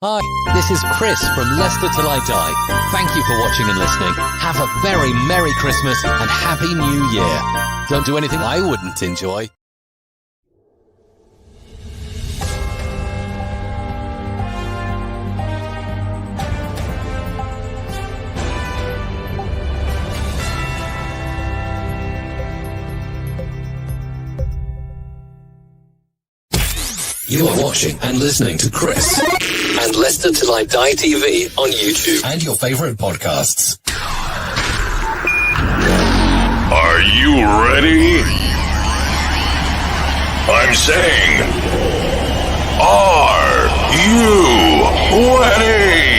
Hi, this is Chris from Leicester Till I Die. Thank you for watching and listening. Have a very Merry Christmas and Happy New Year. Don't do anything I wouldn't enjoy. You are watching and listening to Chris and Leicester Till I Die TV on YouTube and your favourite podcasts. Are you ready? I'm saying, are you ready?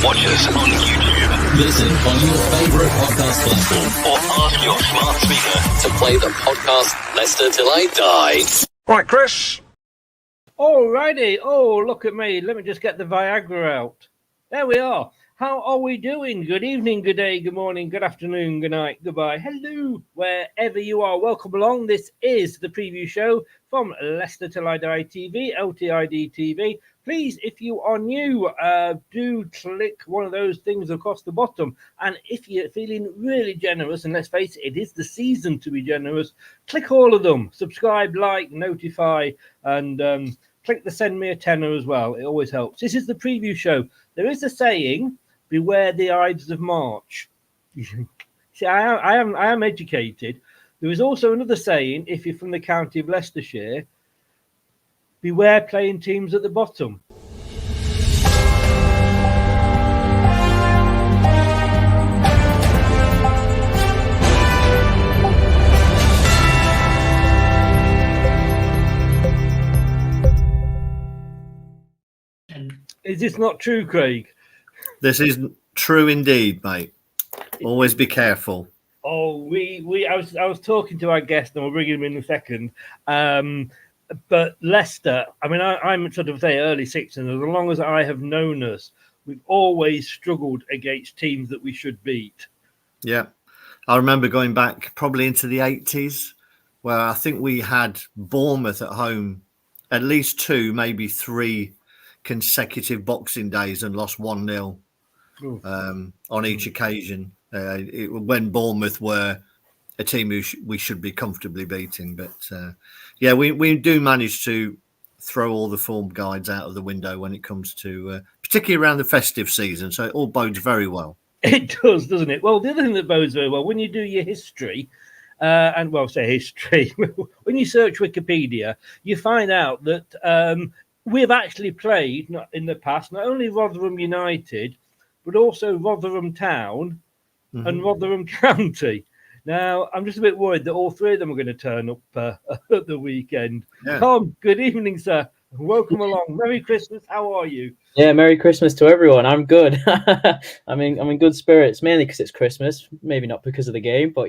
Watch us on YouTube. Listen on your favourite podcast platform. Or ask your smart speaker To play the podcast Leicester Till I Die. Right, Chris. Alrighty. Oh, look at me. Let me just get the Viagra out. There we are. How are we doing? Good evening, good day, good morning, good afternoon, good night, goodbye. Hello, wherever you are. Welcome along. This is the preview show from Leicester Till I Die TV, LTID TV. Please, if you are new, do click one of those things across the bottom. And if you're feeling really generous, and let's face it, it is the season to be generous, click all of them. Subscribe, like, notify, and click the send me a tenner as well. It always helps. This is the preview show. There is a saying, beware the Ides of March. See, I am educated. There is also another saying, if you're from the county of Leicestershire, beware playing teams at the bottom. Is this not true, Craig? This is true indeed, mate. Always be careful. Oh, I was talking to our guest, and we'll bring him in a second. But Leicester, I mean, I'm sort of say early 60s, and as long as I have known us, we've always struggled against teams that we should beat. Yeah. I remember going back probably into the 80s, where I think we had Bournemouth at home at least 2, maybe 3 consecutive Boxing Days and lost 1-0 on each occasion. When Bournemouth were a team who we should be comfortably beating. But yeah, we do manage to throw all the form guides out of the window when it comes to, particularly around the festive season. So it all bodes very well. It does, doesn't it? Well, the other thing that bodes very well, when you do your history, history, when you search Wikipedia, you find out that we've actually played in the past, not only Rotherham United, but also Rotherham Town and Rotherham County. Now, I'm just a bit worried that all 3 of them are going to turn up at the weekend. Yeah. Tom, good evening, sir. Welcome along. Merry Christmas. How are you? Yeah, Merry Christmas to everyone. I'm good. I'm in good spirits, mainly because it's Christmas. Maybe not because of the game, but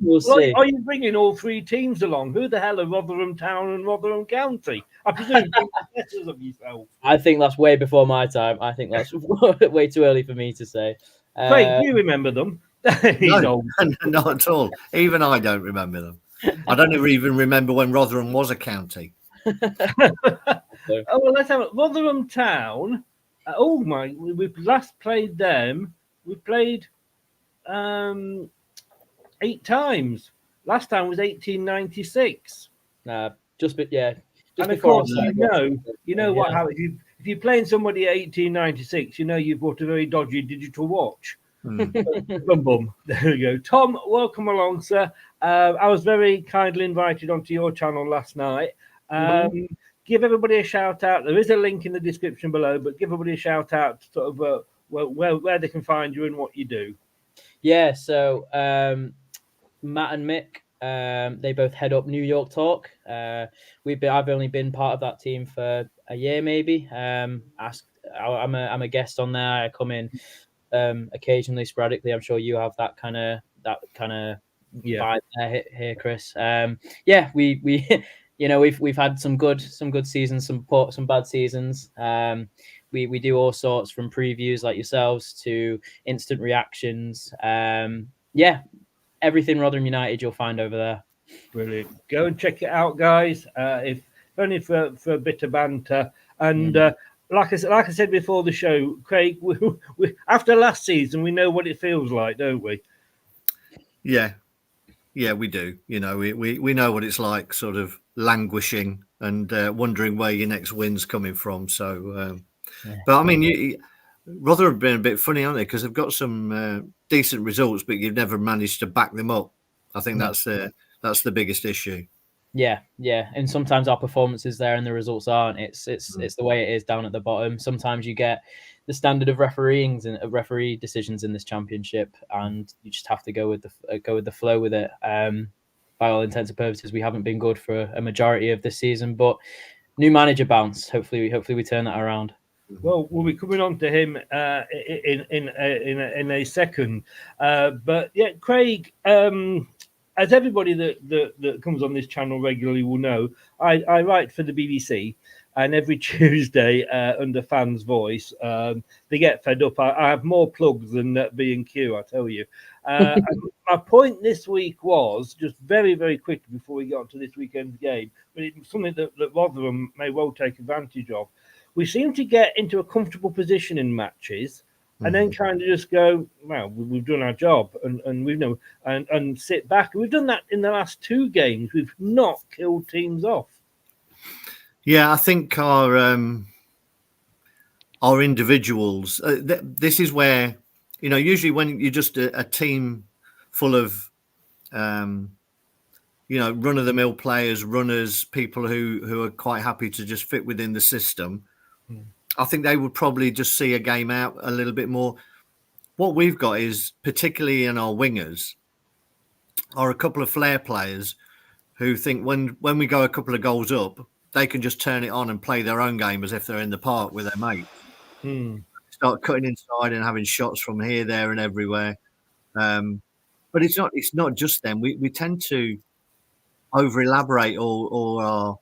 we'll see. Are you bringing all 3 teams along? Who the hell are Rotherham Town and Rotherham County? I presume you're of yourself. I think that's way before my time. I think that's way too early for me to say. Craig, do you remember them? No, not at all. Even I don't remember them. I don't even remember when Rotherham was a county. Oh, well, let's have it. Rotherham Town. We've last played them. We played 8 times. Last time was 1896. Just And of before course, I started you know what yeah. happens. If you're playing somebody at 1896, you know you've bought a very dodgy digital watch. Boom, boom. There we go. Tom, welcome along, sir. I was very kindly invited onto your channel last night. Give everybody a shout out. There is a link in the description below, but give everybody a shout out to sort of where they can find you and what you do. Yeah, so Matt and Mick, they both head up New York Talk. I've only been part of that team for a year, maybe. I'm a guest on there. I come in occasionally, sporadically. I'm sure you have that kind of vibe there here, Chris. We we've had some good seasons, some bad seasons. We do all sorts, from previews like yourselves to instant reactions. Everything Rotherham United you'll find over there. Brilliant. Go and check it out, guys. If only for a bit of banter. And like I said before the show, Craig, we after last season, we know what it feels like, don't we? Yeah, we do. You know, we know what it's like, sort of languishing and wondering where your next win's coming from. So, but I mean, Rotherham have been a bit funny, aren't they? Because they've got some decent results, but you've never managed to back them up. I think that's the biggest issue. Yeah, and sometimes our performances there and the results aren't. It's the way it is down at the bottom. Sometimes you get the standard of referee decisions in this championship, and you just have to go with the flow with it. By all intents and purposes, we haven't been good for a majority of this season, but new manager bounce. Hopefully we turn that around. Well, we'll be coming on to him in a second, but yeah, Craig. As everybody that comes on this channel regularly will know, I write for the BBC, and every Tuesday under Fans Voice, they get fed up. I have more plugs than B&Q, I tell you. And my point this week was, just very, very quickly before we get on to this weekend's game, but it's something that Rotherham may well take advantage of. We seem to get into a comfortable position in matches, and then kind of just go, well, we've done our job, and we know, and sit back. We've done that in the last two games. We've not killed teams off. Yeah, I think our individuals. This is where, you know, usually when you're just a team full of, run of the mill players, runners, people who are quite happy to just fit within the system. I think they would probably just see a game out a little bit more. What we've got is, particularly in our wingers, are a couple of flair players who think when we go a couple of goals up, they can just turn it on and play their own game as if they're in the park with their mates. Start cutting inside and having shots from here, there, and everywhere. But it's not just them. We tend to over elaborate or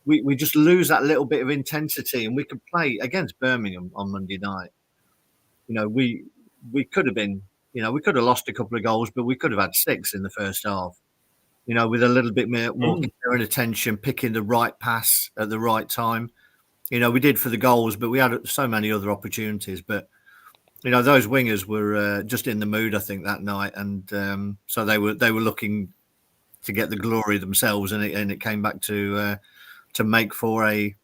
we just lose that little bit of intensity, and we could play against Birmingham on Monday night. You know, we could have been, we could have lost a couple of goals, but we could have had 6 in the first half. You know, with a little bit more care and attention, picking the right pass at the right time. You know, we did for the goals, but we had so many other opportunities. But, those wingers were just in the mood, I think, that night. And so they were looking to get the glory themselves. And it came back to make for a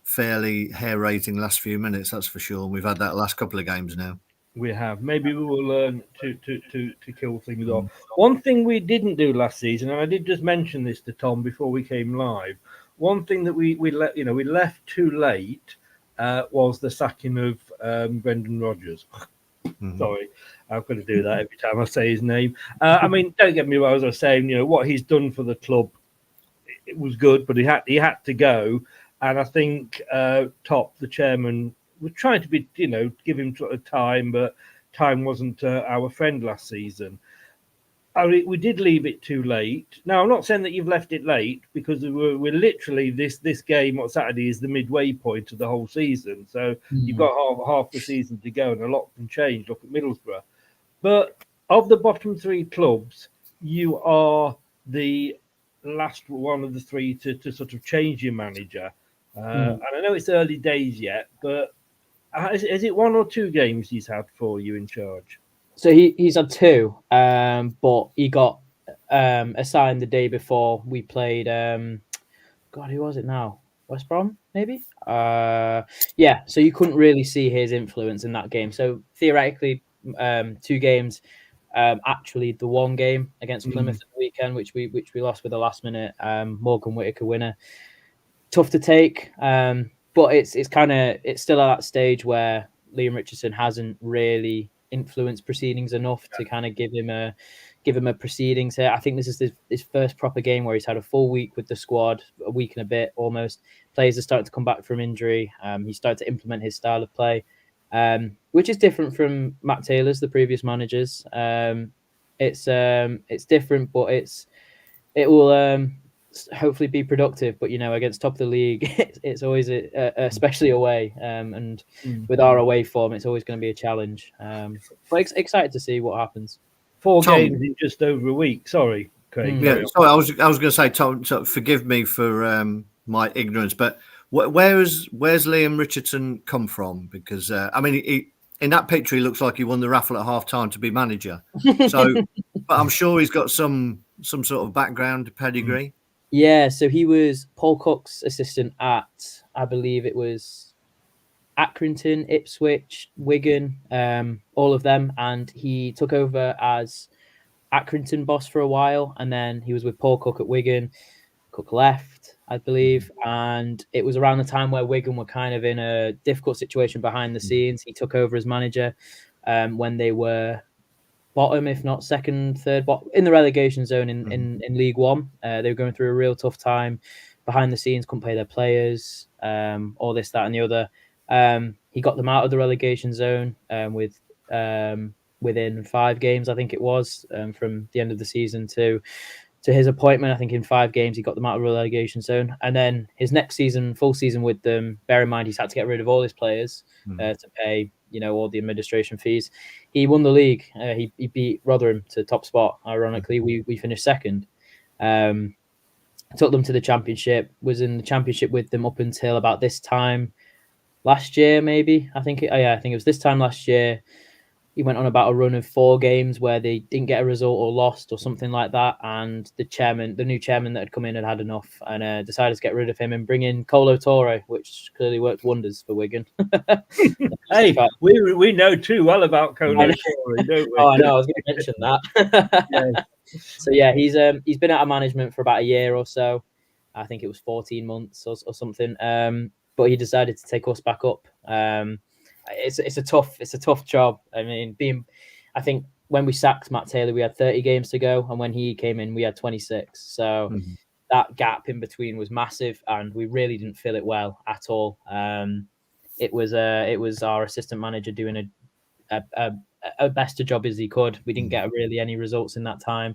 fairly hair-raising last few minutes, that's for sure. And we've had that last couple of games now. We have. Maybe we will learn to kill things off. One thing we didn't do last season, and I did just mention this to Tom before we came live. One thing that we left too late was the sacking of Brendan Rodgers. Sorry, I've got to do that every time I say his name. I mean, don't get me wrong. As I was saying, what he's done for the club, it was good, but he had to go. And I think Top, the chairman, was trying to be, give him sort of time, but time wasn't our friend last season. I mean, we did leave it too late. Now, I'm not saying that you've left it late, because we're literally this game on Saturday is the midway point of the whole season. So you've got half the season to go, and a lot can change. Look at Middlesbrough. But of the bottom 3 clubs, you are the last one of the 3 to sort of change your manager. And I know it's early days yet, but is it 1 or 2 games he's had for you in charge? So he's had 2, but he got assigned the day before we played. God, who was it now? West Brom, maybe. Yeah. So you couldn't really see his influence in that game. So theoretically, 2 games. Actually, the one game against Plymouth at the weekend, which we lost with a last minute Morgan Whittaker winner. Tough to take, but it's still at that stage where Liam Richardson hasn't really influenced proceedings enough to kind of give him a proceedings here. I think this is his first proper game where he's had a full week with the squad, a week and a bit almost. Players are starting to come back from injury. He's started to implement his style of play, which is different from Matt Taylor's, the previous managers. It's different, but it will hopefully be productive. But against top of the league, it's always especially away, and with our away form, it's always going to be a challenge. But excited to see what happens. 4 Tom, games in just over a week. Sorry, Craig. Yeah, sorry, I was going to say, Tom, forgive me for my ignorance, but where's Liam Richardson come from? Because in that picture, he looks like he won the raffle at half time to be manager. So, but I'm sure he's got some sort of background pedigree. Yeah, so he was Paul Cook's assistant at, I believe it was Accrington, Ipswich, Wigan, all of them, and he took over as Accrington boss for a while, and then he was with Paul Cook at Wigan. Cook left, I believe, and it was around the time where Wigan were kind of in a difficult situation behind the scenes. He took over as manager when they were bottom, if not second, third, in the relegation zone in League One. They were going through a real tough time behind the scenes, couldn't pay their players, all this, that, and the other. He got them out of the relegation zone within 5 games, I think it was, from the end of the season to his appointment. I think in 5 games he got them out of the relegation zone, and then his next season, full season with them. Bear in mind he's had to get rid of all his players to pay all the administration fees. He won the league. He beat Rotherham to top spot. Ironically, we finished second. Took them to the championship. Was in the championship with them up until about this time last year, maybe. I think it was this time last year. He went on about a run of 4 games where they didn't get a result or lost or something like that. And the new chairman that had come in had enough and decided to get rid of him and bring in Colo Torre, which clearly worked wonders for Wigan. Hey, we know too well about Colo Torre, don't we? Oh, I know. I was going to mention that. Yeah. So yeah, he's been out of management for about a year or so. I think it was 14 months or something. But he decided to take us back up. It's a tough job. I mean, I think when we sacked Matt Taylor, we had 30 games to go, and when he came in, we had 26. So that gap in between was massive, and we really didn't fill it well at all. It was our assistant manager doing a best job as he could. We didn't get really any results in that time.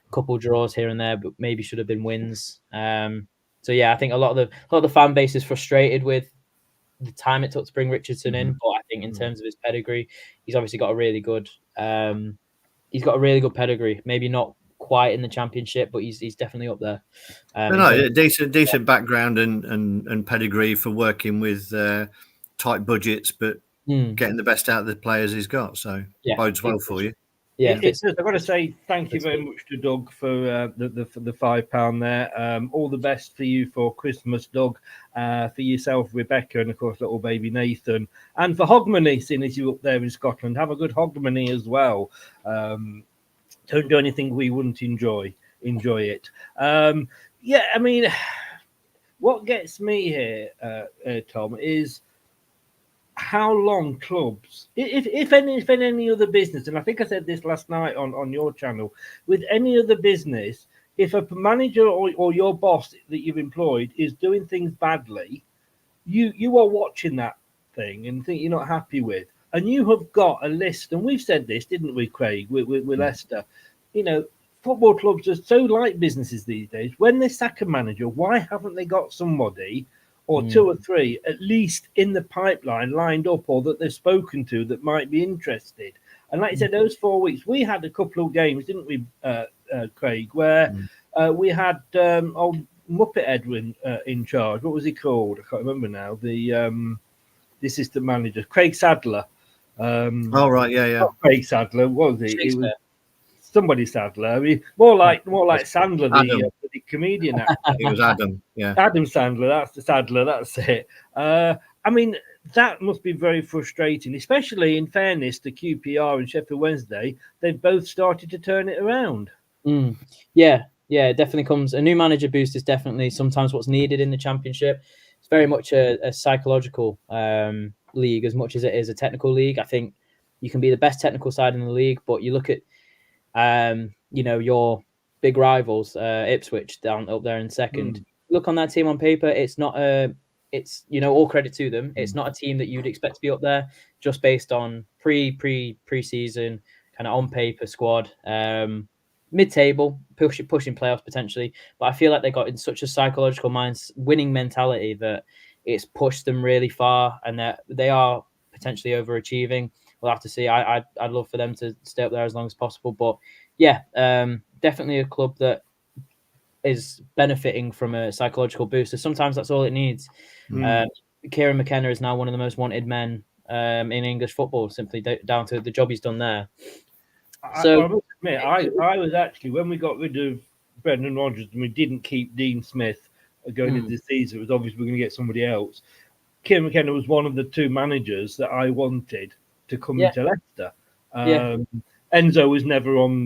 A couple of draws here and there, but maybe should have been wins. So yeah, I think a lot of the fan base is frustrated with the time it took to bring Richardson in, but I think in terms of his pedigree, he's obviously got a really good pedigree. Maybe not quite in the championship, but he's definitely up there. Decent background and pedigree for working with tight budgets, but getting the best out of the players he's got. So bodes well for you. Yeah, I've got to say thank you very much to Doug for the £5 there. All the best for you for Christmas, Doug. For yourself, Rebecca, and of course little baby Nathan, and for Hogmanay, seeing as you're up there in Scotland. Have a good Hogmanay as well. Don't do anything we wouldn't enjoy it. Yeah, I mean, what gets me here, Tom, is how long clubs, if any other business, and I think I said this last night on your channel, with any other business, if a manager or your boss that you've employed is doing things badly, you are watching that thing and think you're not happy with, and you have got a list, and we've said this, didn't we, Craig, with Leicester? Football clubs are so like businesses these days. When they sack a manager, why haven't they got somebody or 2 or 3 at least in the pipeline lined up, or that they've spoken to that might be interested? And like you said, those 4 weeks, we had a couple of games, didn't we, Craig, where we had old Muppet Edwin in charge. What was he called? I can't remember now. The assistant manager, Craig Sadler. Oh, right, yeah. Not Craig Sadler, what was he? It was somebody Sadler. I mean, more like Sandler, Adam. the comedian actor. It was Adam. Yeah. Adam Sandler. That's the Sadler. That's it. I mean, that must be very frustrating, especially in fairness to QPR and Sheffield Wednesday. They've both started to turn it around. Yeah, it definitely comes. A new manager boost is definitely sometimes what's needed in the Championship. It's very much a psychological league as much as it is a technical league. I think you can be the best technical side in the league, but you look at your big rivals, Ipswich down up there in second. Look on that team on paper, it's not it's all credit to them. It's not a team that you'd expect to be up there just based on pre-season kind of on paper squad. Mid-table, pushing playoffs potentially, but I feel like they got in such a psychological winning mentality that it's pushed them really far, and that they are potentially overachieving. We'll have to see. I'd love for them to stay up there as long as possible, but yeah, definitely a club that is benefiting from a psychological boost. So sometimes that's all it needs. Kieran McKenna is now one of the most wanted men in English football, simply down to the job he's done there. So I must admit, I was actually, when we got rid of Brendan Rodgers and we didn't keep Dean Smith going into the season, it was obvious we were going to get somebody else. Kieran McKenna was one of the two managers that I wanted to come into Leicester. Enzo was never on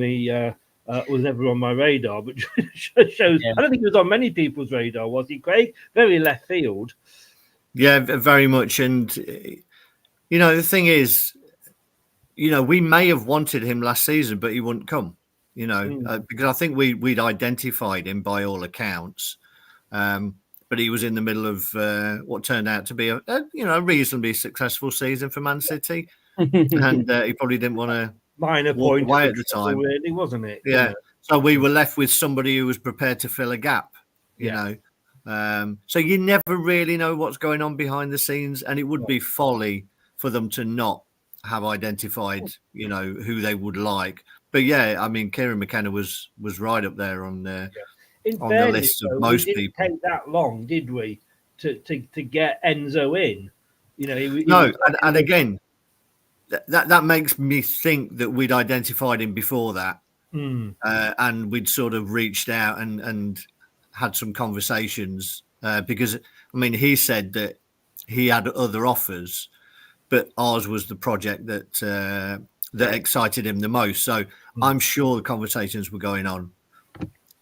my radar, but shows. I don't think he was on many people's radar, was he, Craig? Very left field. Yeah, very much. And the thing is, we may have wanted him last season, but he wouldn't come. Because I think we'd identified him by all accounts, but he was in the middle of what turned out to be a reasonably successful season for Man City, and he probably didn't want to minor walk point away at the time, really, wasn't it? Yeah. So we were left with somebody who was prepared to fill a gap. So you never really know what's going on behind the scenes, and it would be folly for them to not have identified, who they would like. But yeah, I mean, Kieran McKenna was right up there on the list of most people. We didn't take that long, did we, to get Enzo in? And again, that makes me think that we'd identified him before that, and we'd sort of reached out and had some conversations because, I mean, he said that he had other offers, but ours was the project that excited him the most. So I'm sure the conversations were going on,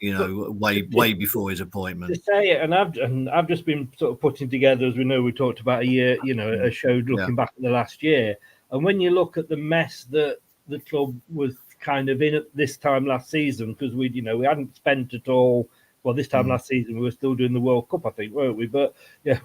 way before his appointment. To say it, and I've just been sort of putting together, as we know, we talked about a year, a show looking back at the last year, and when you look at the mess that the club was kind of in at this time last season, because we hadn't spent at all. Well, this time last season, we were still doing the World Cup, I think, weren't we? But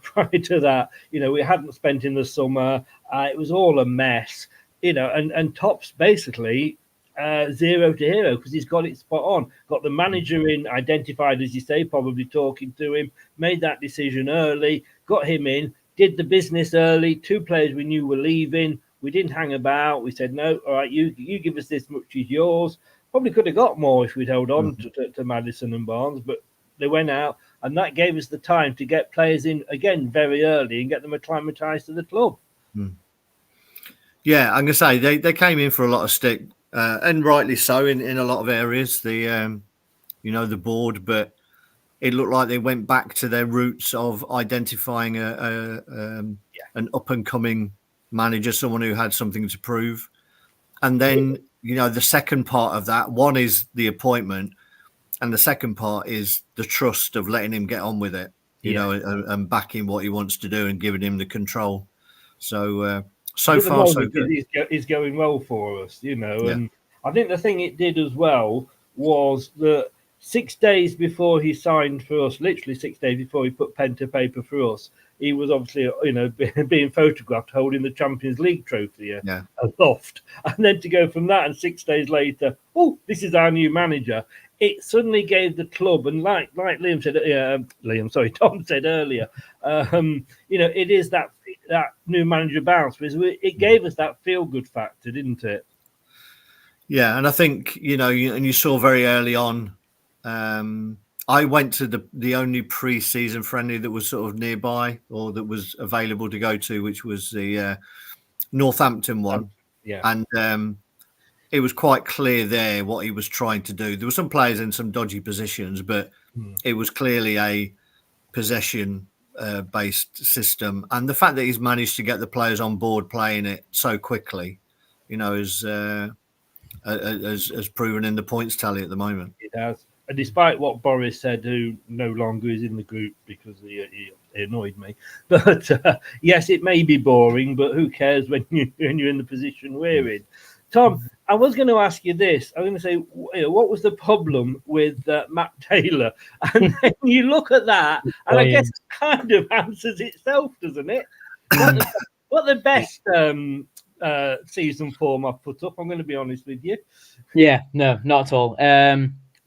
prior to that, we hadn't spent in the summer. It was all a mess, and Top's basically 0 to hero because he's got it spot on. Got the manager in, identified, as you say, probably talking to him, made that decision early, got him in, did the business early. 2 players we knew were leaving. We didn't hang about. We said, no, all right, you give us this much is yours. Probably could have got more if we'd held on to Maddison and Barnes, but they went out, and that gave us the time to get players in again very early and get them acclimatised to the club. Yeah, I'm going to say they came in for a lot of stick, and rightly so in a lot of areas. The the board, but it looked like they went back to their roots of identifying an up and coming manager, someone who had something to prove, and then. The second part of that, one is the appointment, and the second part is the trust of letting him get on with it, and backing what he wants to do and giving him the control. So, so far, so good. It's going well for us, and I think the thing it did as well was that 6 days before he signed for us, literally 6 days before he put pen to paper for us, he was obviously, being photographed holding the Champions League trophy aloft. And then to go from that and 6 days later, this is our new manager. It suddenly gave the club, and like Tom said earlier, it is that new manager bounce. It gave us that feel-good factor, didn't it? Yeah, and I think, and you saw very early on, I went to the only pre-season friendly that was sort of nearby or that was available to go to, which was the Northampton one. Yeah. And it was quite clear there what he was trying to do. There were some players in some dodgy positions, but it was clearly a possession based system. And the fact that he's managed to get the players on board playing it so quickly, has proven in the points tally at the moment. It has. And despite what Boris said, who no longer is in the group because he annoyed me. But yes, it may be boring, but who cares when you're in the position we're in? Tom, I was going to ask you this. I'm going to say, what was the problem with Matt Taylor? And then you look at that, and I guess it kind of answers itself, doesn't it? What the best season form I've put up, I'm going to be honest with you. Yeah, no, not at all.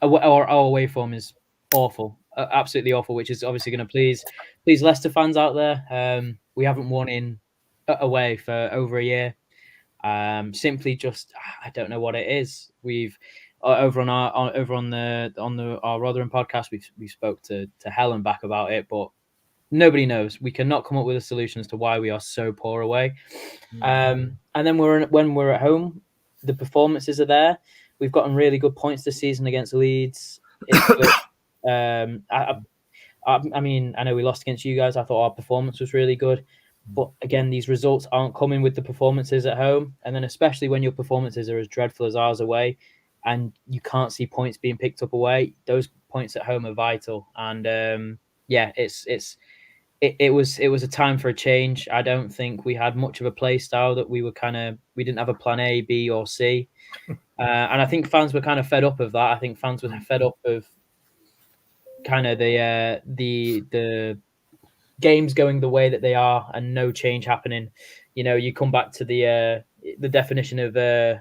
Our away form is awful, absolutely awful, which is obviously going to please Leicester fans out there. We haven't won in away for over a year. Simply just, I don't know what it is. We've over on our Rotherham podcast, we spoke to Helen back about it, but nobody knows. We cannot come up with a solution as to why we are so poor away. And then when we're at home, the performances are there. We've gotten really good points this season against Leeds. I mean, I know we lost against you guys. I thought our performance was really good. But again, these results aren't coming with the performances at home. And then especially when your performances are as dreadful as ours away and you can't see points being picked up away, those points at home are vital. And it was a time for a change. I don't think we had much of a play style that we didn't have a plan A, B or C. And I think fans were kind of fed up of that. I think fans were fed up of kind of the games going the way that they are and no change happening. You come back to the definition of an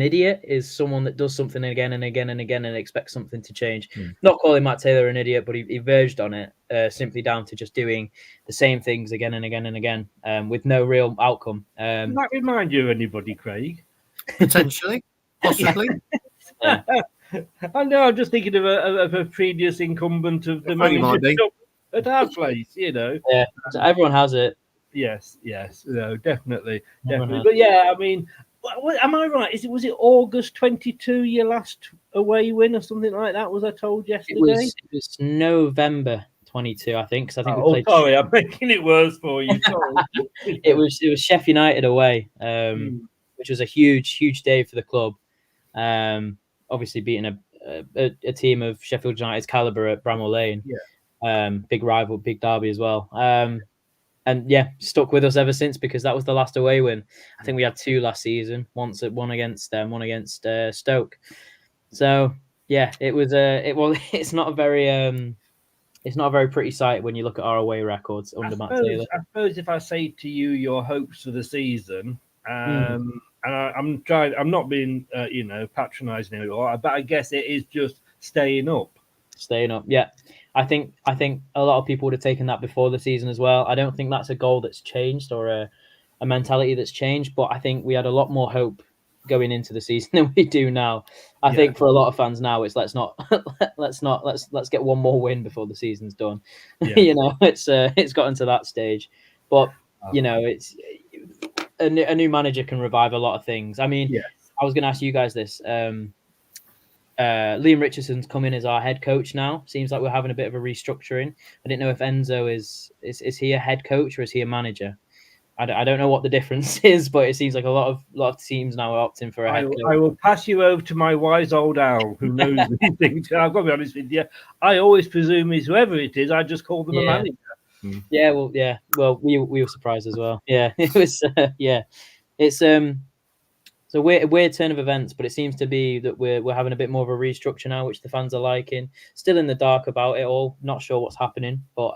idiot is someone that does something again and again and again and expects something to change. Not calling Matt Taylor an idiot, but he verged on it simply down to just doing the same things again and again and again with no real outcome. Does that remind you of anybody, Craig? Potentially, possibly. Yeah. I know. I'm just thinking of a previous incumbent of the manager at our place. Yeah, everyone has it. Yes, no, definitely. But yeah, I mean, am I right? Was it August 22 your last away win or something like that? Was I told yesterday? It was November 22, I think. Because I think we played. Sorry, I'm making it worse for you. Sorry. It was Sheffield United away, which was a huge day for the club. Obviously beating a team of Sheffield United's calibre at Bramall Lane. Yeah. Big rival, big derby as well. And yeah, stuck with us ever since because that was the last away win. I think we had two last season. One against Stoke. So yeah, it's not a very pretty sight when you look at our away records under Matt Taylor. I suppose if I say to you your hopes for the season, and I'm not being patronising it all, but I guess it is just staying up. Staying up, yeah. I think a lot of people would have taken that before the season as well. I don't think that's a goal that's changed or a mentality that's changed, but I think we had a lot more hope going into the season than we do now. I think for a lot of fans now, it's let's get one more win before the season's done. Yeah. It's gotten to that stage, but it's a new manager can revive a lot of things. I mean, I was going to ask you guys this. Liam Richardson's come in as our head coach now. Seems like we're having a bit of a restructuring. I didn't know if Enzo is he a head coach or is he a manager? I don't know what the difference is, but it seems like a lot of teams now are opting for a head coach. I will pass you over to my wise old owl who knows these things. I've got to be honest with you. I always presume it's whoever it is. I just call them a manager. Yeah, well, we were surprised as well. Yeah, it was. It's It's a weird turn of events, but it seems to be that we're having a bit more of a restructure now, which the fans are liking. Still in the dark about it all, not sure what's happening, but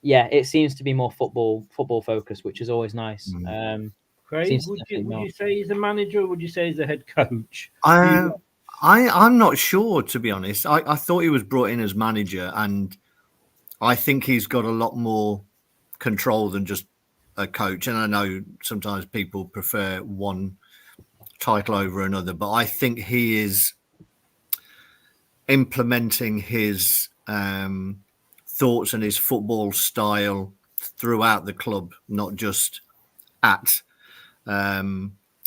it seems to be more football focused, which is always nice. Craig, would you say he's a manager or would you say he's a head coach? I'm not sure, to be honest. I thought he was brought in as manager, and I think he's got a lot more control than just a coach. And I know sometimes people prefer one title over another, but I think he is implementing his thoughts and his football style throughout the club, not just at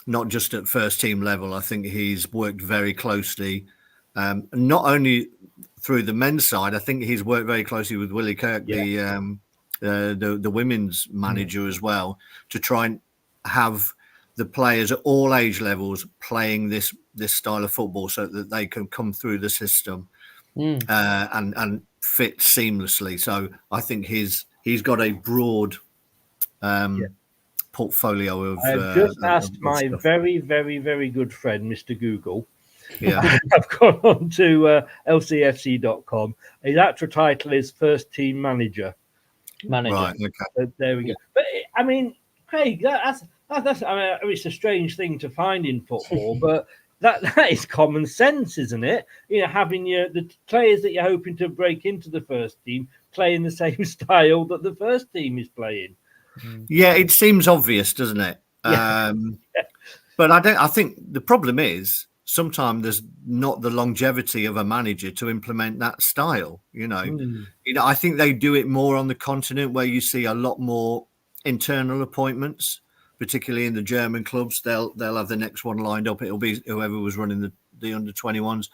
not just at first team level. I think he's worked very closely, not only through the men's side. I think he's worked very closely with Willie Kirk, the women's manager as well, to try and have the players at all age levels playing this style of football so that they can come through the system and fit seamlessly. So I think he's got a broad portfolio of. I've just asked my very, very, very good friend, Mr. Google. Yeah, I've gone on to LCFC.com. His actual title is First Team Manager. right. Okay. So there we go. But I mean, Craig, that's I mean, it's a strange thing to find in football, but that is common sense, isn't it? Having the players that you're hoping to break into the first team playing the same style that the first team is playing. Yeah, it seems obvious, doesn't it? Yeah. But I think the problem is sometimes there's not the longevity of a manager to implement that style. I think they do it more on the continent, where you see a lot more internal appointments, particularly in the German clubs. They'll have the next one lined up. It'll be whoever was running the under 21s.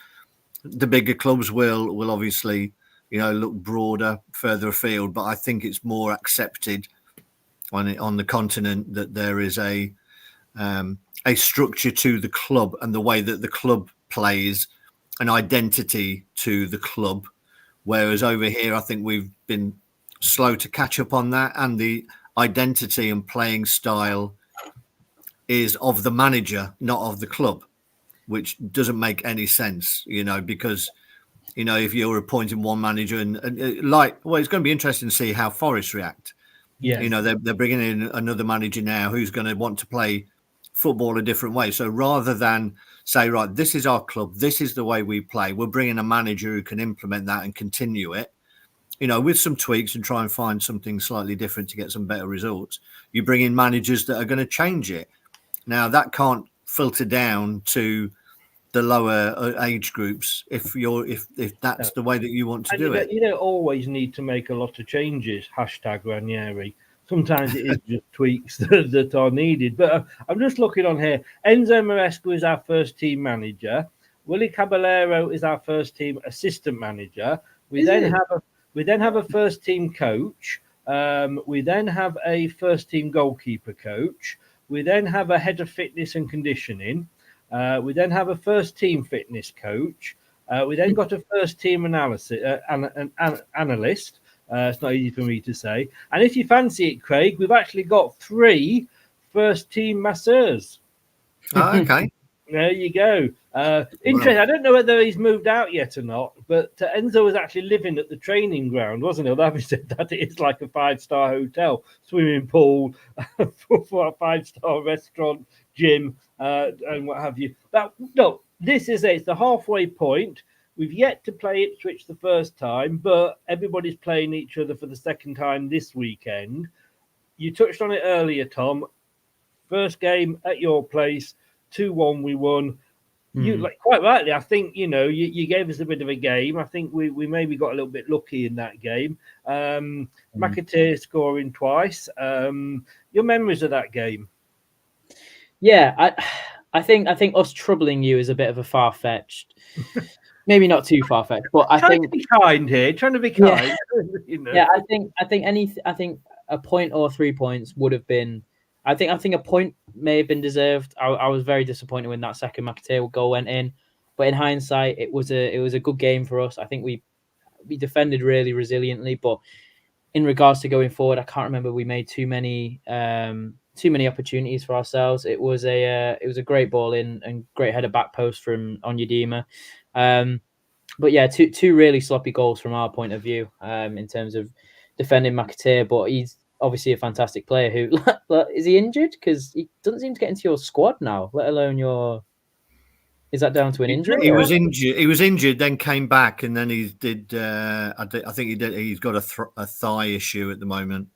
The bigger clubs will obviously look broader, further afield. But I think it's more accepted on the continent that there is a structure to the club and the way that the club plays, an identity to the club. Whereas over here, I think we've been slow to catch up on that, and the identity and playing style is of the manager, not of the club, which doesn't make any sense, because if you're appointing one manager and it's going to be interesting to see how Forest react. Yeah, they're bringing in another manager now who's going to want to play football a different way. So rather than say, right, this is our club, this is the way we play, we're bringing a manager who can implement that and continue it, with some tweaks and try and find something slightly different to get some better results. You bring in managers that are going to change it. Now that can't filter down to the lower age groups if that's the way that you want to do it. You don't always need to make a lot of changes. #Ranieri. Sometimes it is just tweaks that are needed. But I'm just looking on here. Enzo Maresca is our first team manager. Willie Caballero is our first team assistant manager. We then have a first team coach. We then have a first team goalkeeper coach. We then have a head of fitness and conditioning. We then have a first team fitness coach. We then got a first team analyst. It's not easy for me to say. And if you fancy it, Craig, we've actually got 3 first team masseurs. Oh, okay. There you go. Interesting. I don't know whether he's moved out yet or not, but Enzo was actually living at the training ground, wasn't he? Although having said that, it is like a 5-star hotel, swimming pool, for a 5-star restaurant, gym, and what have you. But no, this is it. It's the halfway point. We've yet to play Ipswich the first time, but everybody's playing each other for the second time this weekend. You touched on it earlier, Tom. First game at your place, 2-1 we won. You quite rightly, I think, you gave us a bit of a game. I think we maybe got a little bit lucky in that game. McAteer scoring twice. Your memories of that game? Yeah, I think us troubling you is a bit of a far-fetched. Maybe not too far-fetched, but I think to be kind here. Trying to be kind. Yeah, I think a point or 3 points would have been. I think a point may have been deserved. I was very disappointed when that second McAteer goal went in, but in hindsight, it was a good game for us. I think we defended really resiliently, but in regards to going forward, I can't remember we made too many opportunities for ourselves. It was a great ball in and great header back post from Onyedema. But yeah, two really sloppy goals from our point of view in terms of defending McAteer, but he's obviously a fantastic player. Who is he injured? Because he doesn't seem to get into your squad now, let alone your. Is that down to an injury? He was injured. He was injured, then came back, and then he did. I think he did. He's got a thigh issue at the moment.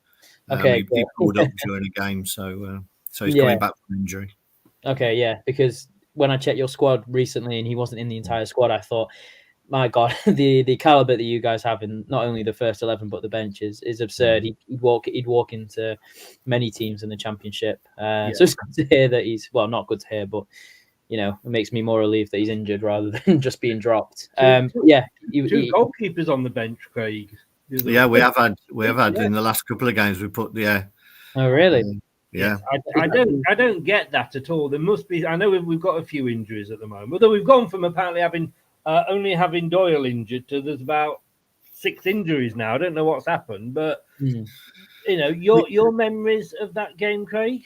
Okay, he pulled up during a game, so he's coming back from injury. Okay, yeah, because when I checked your squad recently and he wasn't in the entire squad, I thought my God, the caliber that you guys have in not only the first 11 but the bench is absurd. He'd walk into many teams in the Championship. So it's good to hear that not good to hear, but it makes me more relieved that he's injured rather than just being dropped. Two goalkeepers on the bench, Craig. Yeah, we have had in the last couple of games. We put Oh, really? Yeah. I don't get that at all. There must be. I know we've got a few injuries at the moment, although we've gone from apparently only having Doyle injured to there's about 6 injuries now. I don't know what's happened, but your memories of that game, Craig.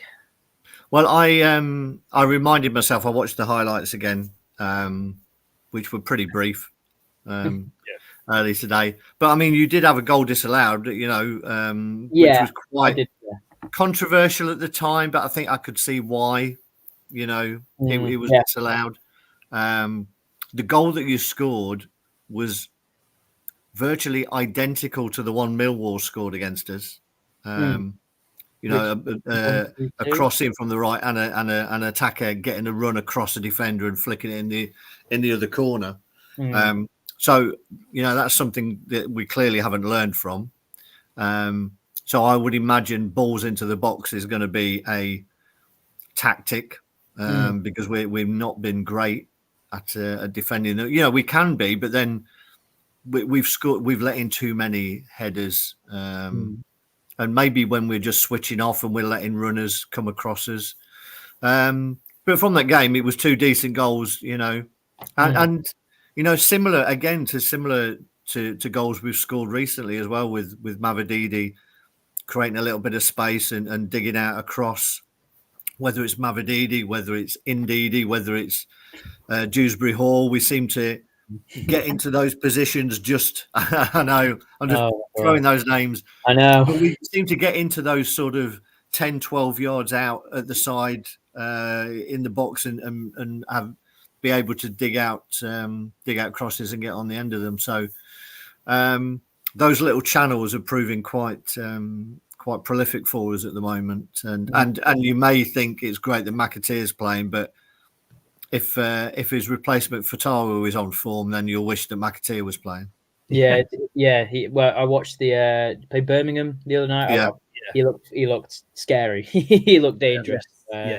Well, I reminded myself. I watched the highlights again, which were pretty brief early today. But I mean, you did have a goal disallowed. Which was quite controversial at the time. But I think I could see why. It was disallowed. The goal that you scored was virtually identical to the one Millwall scored against us. A crossing from the right and an attacker getting a run across a defender and flicking it in the other corner. So that's something that we clearly haven't learned from. So I would imagine balls into the box is going to be a tactic because we've not been great at defending. We can be, but then we've let in too many headers. And maybe when we're just switching off and we're letting runners come across us. But from that game, it was 2 decent goals, and similar to goals we've scored recently as well with Mavididi creating a little bit of space and digging out across, whether it's Mavididi, whether it's Ndidi, whether it's Dewsbury Hall. We seem to get into those positions I know I'm just throwing those names. I know. But we seem to get into those sort of 10, 12 yards out at the side in the box and be able to dig out crosses and get on the end of them. So those little channels are proving quite prolific for us at the moment. And you may think it's great that McAteer's playing, but if his replacement Fatawu is on form, then you'll wish that McAteer was playing. Yeah. I watched the play Birmingham the other night. Yeah. He looked scary. He looked dangerous.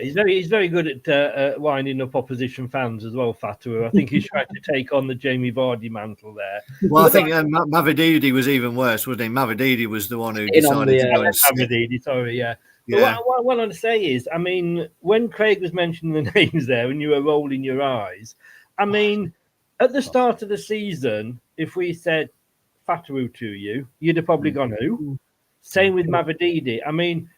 He's very good at winding up opposition fans as well, Fatawu. I think he's trying to take on the Jamie Vardy mantle there. Well, I think Mavididi was even worse, wasn't he? Mavididi was the one who decided to go and Mavididi, sorry, yeah. But what I want to say is, I mean, when Craig was mentioning the names there and you were rolling your eyes, I mean, at the start of the season, if we said Fatawu to you, you'd have probably gone, who? Same with Mavididi. I mean,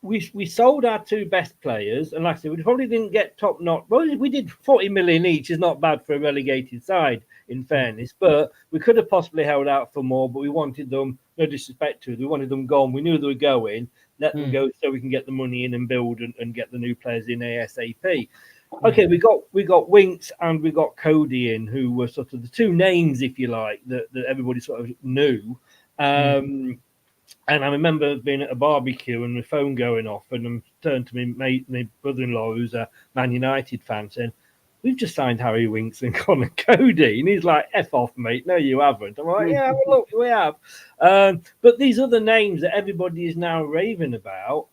we sold our 2 best players, and like I said, we probably didn't get top notch. Well, we did 40 million each, is not bad for a relegated side, in fairness, but we could have possibly held out for more, but we wanted them, no disrespect to them, we wanted them gone. We knew they were going, let them go so we can get the money in and build and get the new players in ASAP. Okay, we got Winks and we got Cody in, who were sort of the 2 names, if you like, that everybody sort of knew. And I remember being at a barbecue and my phone going off, and I'm turned to my brother-in-law, who's a Man United fan, saying, "We've just signed Harry Winks and Connor Cody." And he's like, "F off, mate. No, you haven't." I'm like, "Yeah, well, look, we have." But these other names that everybody is now raving about,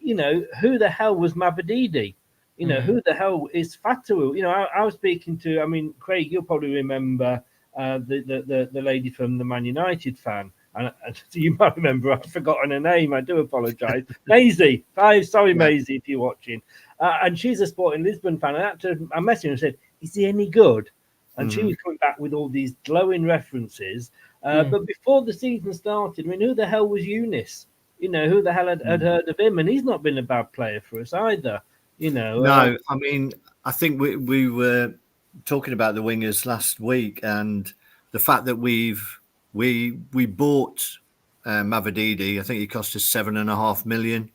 who the hell was Mavididi? Who the hell is Fatawu? I was speaking to, I mean, Craig, you'll probably remember the lady from the Man United fan. And you might remember, I've forgotten her name. I do apologise. Maisie. Sorry, Maisie, if you're watching. And she's a Sporting Lisbon fan. I messaged her and said, "Is he any good?" And she was coming back with all these glowing references. But before the season started, I mean, who the hell was Eunice? Who the hell had heard of him? And he's not been a bad player for us either. No, I mean, I think we were talking about the wingers last week, and the fact that we bought Mavididi. I think he cost us $7.5 million,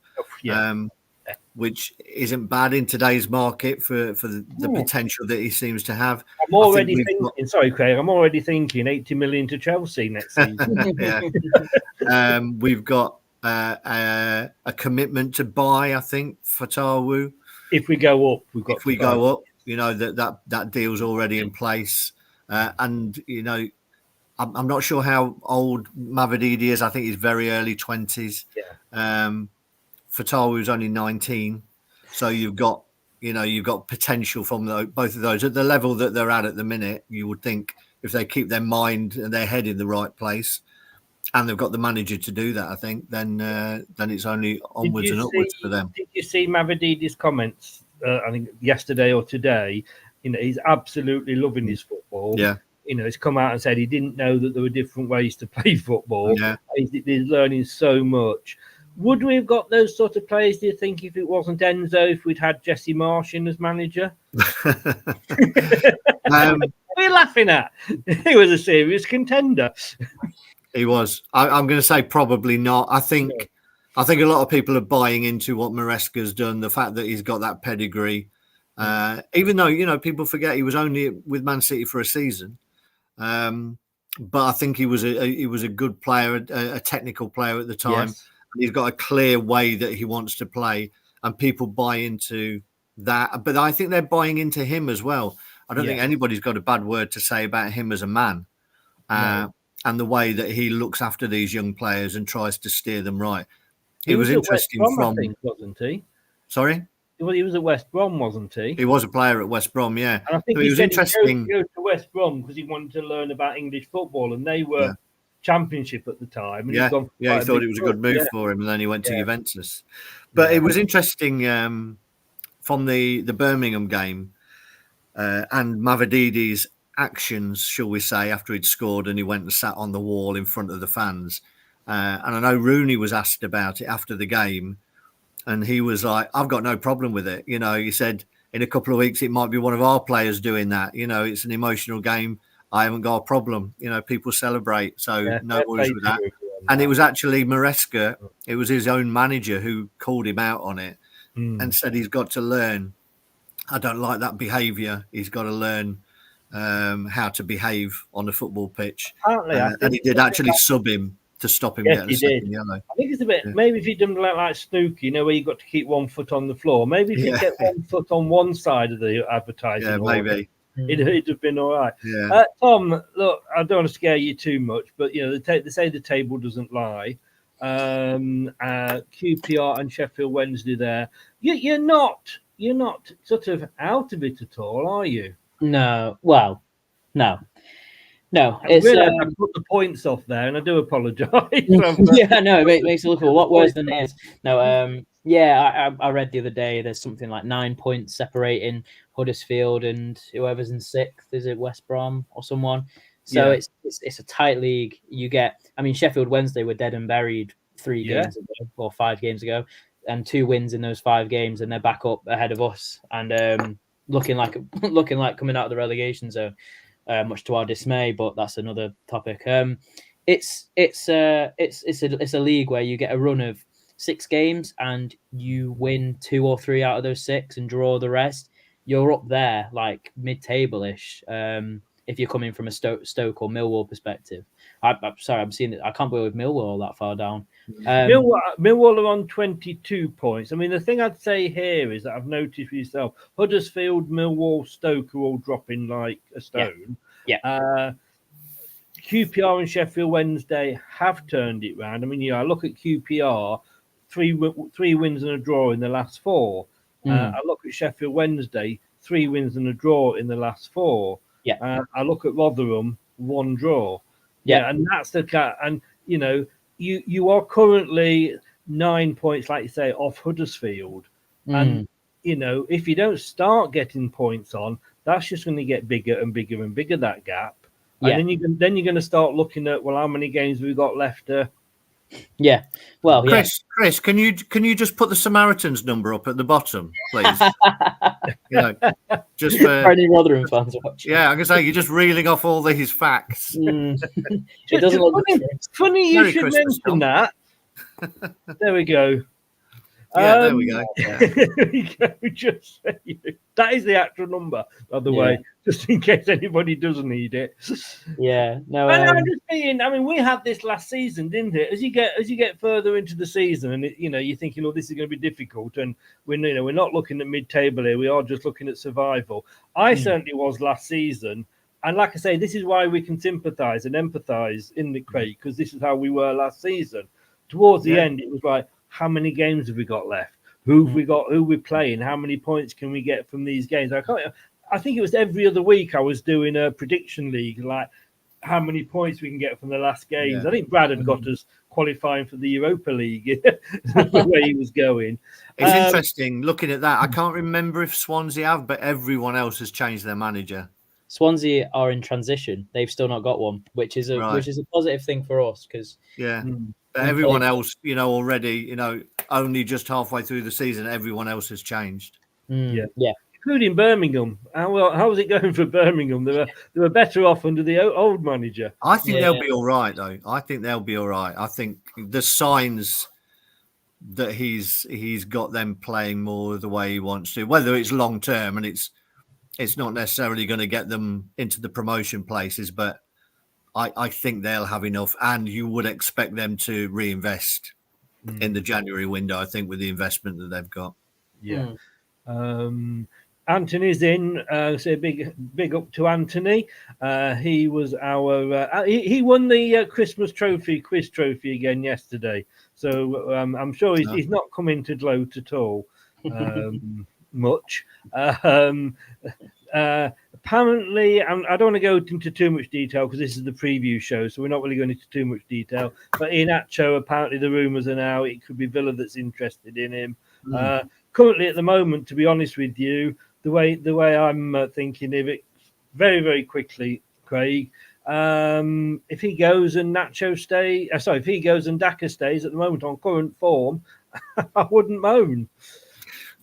which isn't bad in today's market for the potential that he seems to have. I'm already thinking. Sorry, Craig. I'm already thinking 80 million to Chelsea next season. We've got a commitment to buy, I think, Fatawu. If we go up, go up, that deal's already in place. And, I'm not sure how old Mavididi is. I think he's very early 20s. Yeah. Fatawu was only 19. So you've got potential from both of those. At the level that they're at the minute, you would think if they keep their mind and their head in the right place, and they've got the manager to do that, I think, then it's only onwards and upwards for them. Did you see Mavididi's comments, I think, yesterday or today? He's absolutely loving his football. Yeah. He's come out and said he didn't know that there were different ways to play football. Yeah. He's learning so much. Would we have got those sort of players, do you think, if it wasn't Enzo, if we'd had Jesse Marsh in as manager? What are you laughing at? He was a serious contender. He was. I'm going to say probably not. I think a lot of people are buying into what Maresca's done, the fact that he's got that pedigree. Even though, people forget he was only with Man City for a season. But I think he was a good player, a technical player at the time. Yes. He's got a clear way that he wants to play, and people buy into that. But I think they're buying into him as well. I don't think anybody's got a bad word to say about him as a man, and the way that he looks after these young players and tries to steer them right. It was interesting I think, wasn't he? Sorry? Well, he was at West Brom, wasn't he? He was a player at West Brom, yeah. And I think so he was interesting. He go to West Brom because he wanted to learn about English football, and they were Championship at the time. And he thought it was a good move for him, and then he went to Juventus. But it was interesting from the Birmingham game and Mavididi's actions, shall we say, after he'd scored and he went and sat on the wall in front of the fans. And I know Rooney was asked about it after the game, and he was like, I've got no problem with it. He said, in a couple of weeks, it might be one of our players doing that. It's an emotional game. I haven't got a problem. People celebrate. So no worries with that. And it was actually Maresca. It was his own manager who called him out on it and said he's got to learn. I don't like that behaviour. He's got to learn how to behave on the football pitch. And he did actually sub him to stop him getting a second yellow. I think it's a bit, maybe if he'd done like Snooki, where you've got to keep 1 foot on the floor, maybe if you get 1 foot on one side of the advertising. Yeah, maybe. It'd have been all right. Yeah. Tom, look, I don't want to scare you too much, but they say the table doesn't lie. QPR and Sheffield Wednesday there. You're not sort of out of it at all, are you? No. Well, no. It's I put the points off there, and I do apologise. It makes it look a lot worse than it is. No, I read the other day there's something like 9 points separating Huddersfield and whoever's in sixth. Is it West Brom or someone? So it's a tight league. Sheffield Wednesday were dead and buried 3 games ago or 5 games ago, and 2 wins in those 5 games, and they're back up ahead of us and looking like coming out of the relegation zone. Much to our dismay, but that's another topic. It's a league where you get a run of 6 games and you win 2 or 3 out of those 6 and draw the rest. You're up there like mid-table-ish. If you're coming from a Stoke or Millwall perspective. I'm seeing it. I can't believe Millwall that far down. Millwall are on 22 points. The thing I'd say here is that I've noticed for yourself, Huddersfield, Millwall, Stoke are all dropping like a stone. Yeah. QPR and Sheffield Wednesday have turned it round. I look at QPR, 3 wins and a draw in the last 4. I look at Sheffield Wednesday, 3 wins and a draw in the last 4. Yeah. I look at Rotherham, 1 draw. Yeah. And that's the cat. And you are currently 9 points, like you say, off Huddersfield. And if you don't start getting points on, that's just going to get bigger and bigger and bigger, that gap. And then you're going to start looking at, well, how many games have we got left? Yeah. Well, Chris, can you just put the Samaritans number up at the bottom, please? Just for any Rotherham fans watching. Yeah, I'm gonna say you're just reeling off all these facts. It doesn't look funny you should mention that. There we go. There we go. There we go. Just that is the actual number, by the way, just in case anybody does need it. Yeah, no. I'm just saying. We had this last season, didn't it? As you get further into the season, and you're thinking, this is going to be difficult, and we're not looking at mid-table here. We are just looking at survival. I certainly was last season, And like I say, this is why we can sympathise and empathise in the Craig, because this is how we were last season. Towards the end, it was like, how many games have we got left? Who have we got? Who we're playing? How many points can we get from these games? I think it was every other week I was doing a prediction league, like how many points we can get from the last games. I think Brad had got us qualifying for the Europa League the way he was going. It's interesting looking at that. I can't remember if Swansea have, but everyone else has changed their manager. Swansea are in transition. They've still not got one, which is a positive thing for us because But everyone else, already, only just halfway through the season, everyone else has changed. Yeah. Including Birmingham. How was it going for Birmingham? They were better off under the old manager. I think they'll be all right, though. I think they'll be all right. I think the signs that he's got them playing more the way he wants to, whether it's long term and it's not necessarily going to get them into the promotion places, but I think they'll have enough, and you would expect them to reinvest in the January window, I think, with the investment that they've got. Yeah. Anthony's in, so big up to Anthony. He was our he won the Christmas quiz trophy again yesterday. So I'm sure he's not coming to gloat at all much. Apparently, I don't want to go into too much detail because this is the preview show, so we're not really going into too much detail. But Iheanacho, apparently the rumours are now it could be Villa that's interested in him. Currently, at the moment, to be honest with you, the way I'm thinking of it, very very quickly, Craig. If he goes and if he goes and Daka stays at the moment on current form, I wouldn't moan.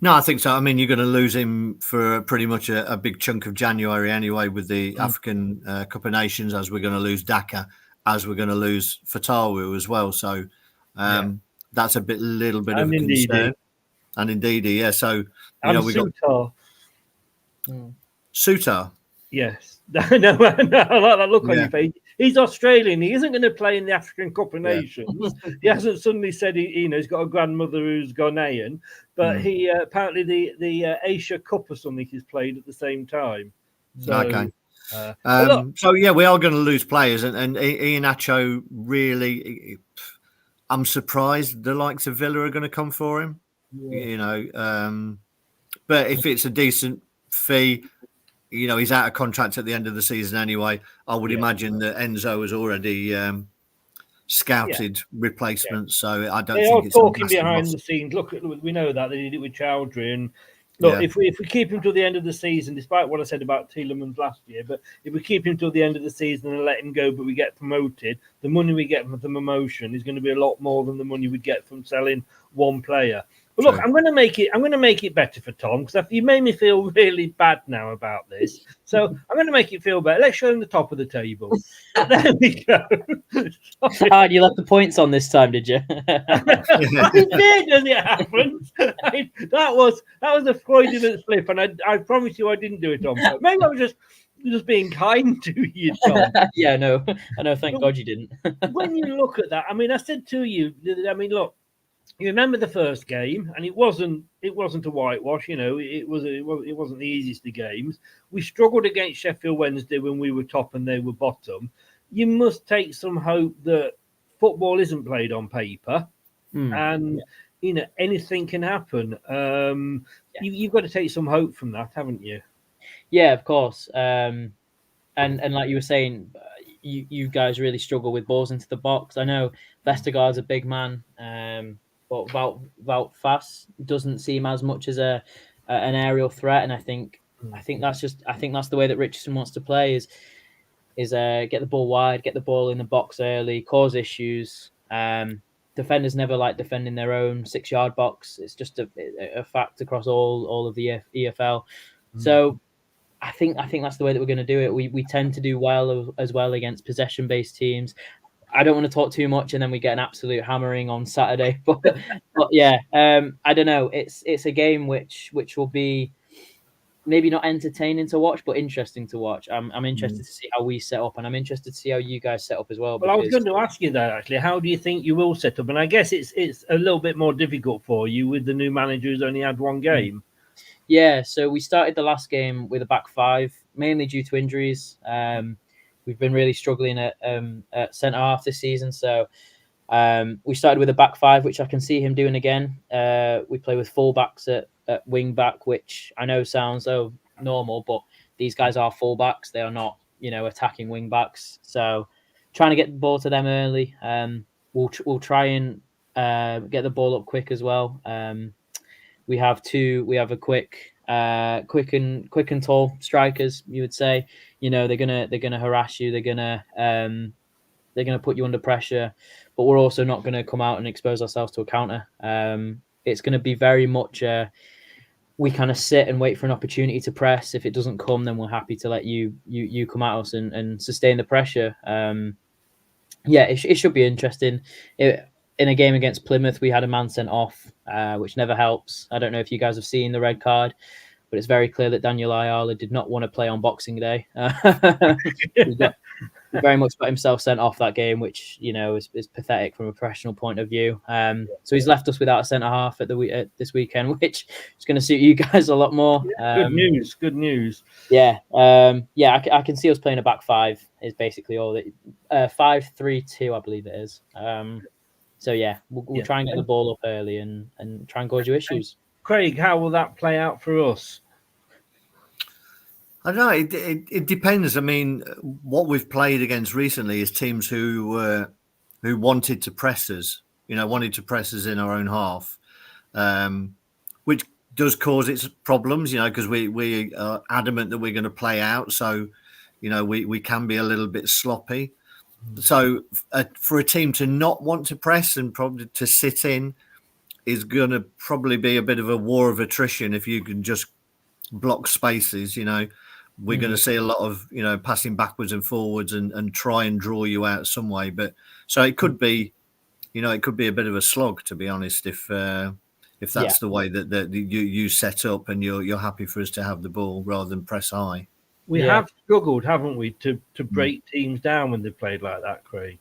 No, I think so. I mean, you're going to lose him for pretty much a big chunk of January anyway with the African Cup of Nations, as we're going to lose Daka, as we're going to lose Fatawu as well. So that's a little bit of a concern. And indeed, yeah. So, we got Sutar. Yes. No, I like that look on your face. He's Australian. He isn't going to play in the African Cup of Nations. He hasn't suddenly said he's got a grandmother who's Ghanaian, but he apparently the Asia Cup or something he's played at the same time. So, okay. We are going to lose players, and Iheanacho really. I'm surprised the likes of Villa are going to come for him. But if it's a decent fee. He's out of contract at the end of the season anyway. I would imagine that Enzo has already scouted replacements, so I don't think it's talking behind the scenes. Look, we know that they did it with Chowdhury, and look, if we keep him till the end of the season, despite what I said about Tielemans last year, but if we keep him till the end of the season and let him go, but we get promoted, the money we get from the promotion is going to be a lot more than the money we get from selling one player. But look, I'm going to make it better for Tom because you made me feel really bad now about this. So I'm going to make it feel better. Let's show him the top of the table. There we go. You left the points on this time, did you? I did, as it happens. That was a Freudian slip, and I promise you I didn't do it on purpose. Maybe I was just being kind to you, Tom. I know. Thank God you didn't. When you look at that, I said to you, look. You remember the first game, and it wasn't a whitewash. It wasn't the easiest of games. We struggled against Sheffield Wednesday when we were top and they were bottom. You must take some hope that football isn't played on paper, and anything can happen. You've got to take some hope from that, haven't you? Yeah, of course. And like you were saying, you guys really struggle with balls into the box. I know Vestergaard's a big man. But Wout Fass doesn't seem as much as an aerial threat, and I think that's the way that Richardson wants to play is get the ball wide, get the ball in the box early, cause issues. Defenders never like defending their own 6-yard box. It's just a fact across all of the EFL. So I think that's the way that we're going to do it. We tend to do well as well against possession-based teams. I don't want to talk too much, and then we get an absolute hammering on Saturday. But yeah, I don't know. It's a game which will be maybe not entertaining to watch, but interesting to watch. I'm interested to see how we set up, and I'm interested to see how you guys set up as well. Well, I was going to ask you that actually. How do you think you will set up? And I guess it's a little bit more difficult for you with the new manager who's only had one game. Yeah, so we started the last game with a back five, mainly due to injuries. We've been really struggling at centre half this season, so we started with a back five, which I can see him doing again. We play with full backs at wing back, which I know sounds normal, but these guys are full backs. They are not, attacking wing backs. So trying to get the ball to them early. We'll try and get the ball up quick as well. We have a quick and tall strikers. You would say, they're gonna harass you. They're gonna put you under pressure, but we're also not gonna come out and expose ourselves to a counter. It's gonna be very much we kind of sit and wait for an opportunity to press. If it doesn't come, then we're happy to let you come at us and sustain the pressure. It should be interesting. In a game against Plymouth, we had a man sent off, which never helps. I don't know if you guys have seen the red card, but it's very clear that Daniel Ayala did not want to play on Boxing Day. He very much got himself sent off that game, which is pathetic from a professional point of view. So he's left us without a centre half at this weekend, which is going to suit you guys a lot more. Good news. Good news. Yeah, I can see us playing a back five. Is basically all that. 5-3-2, I believe it is. So yeah, we'll try and get the ball up early and try and cause you issues. Craig, how will that play out for us? I don't know. It depends. I mean, what we've played against recently is teams who wanted to press us. Wanted to press us in our own half, which does cause its problems. Because we are adamant that we're going to play out. So, we can be a little bit sloppy. So, for a team to not want to press and probably to sit in is going to probably be a bit of a war of attrition if you can just block spaces. We're going to see a lot of, passing backwards and forwards and try and draw you out some way. But so it could be, it could be a bit of a slog, to be honest, if that's the way that you set up and you're happy for us to have the ball rather than press high. We have struggled, haven't we, to break teams down when they played like that, Craig?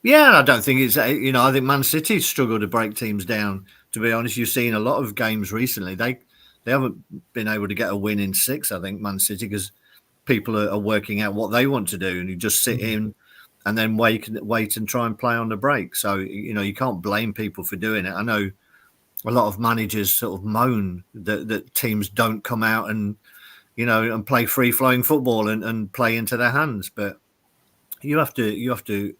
Yeah, I don't think it's, I think Man City struggled to break teams down, to be honest. You've seen a lot of games recently. They haven't been able to get a win in 6, I think, Man City, because people are working out what they want to do, and you just sit in and then wait and try and play on the break. So, you can't blame people for doing it. I know a lot of managers sort of moan that teams don't come out and, and play free-flowing football and play into their hands. But you have to,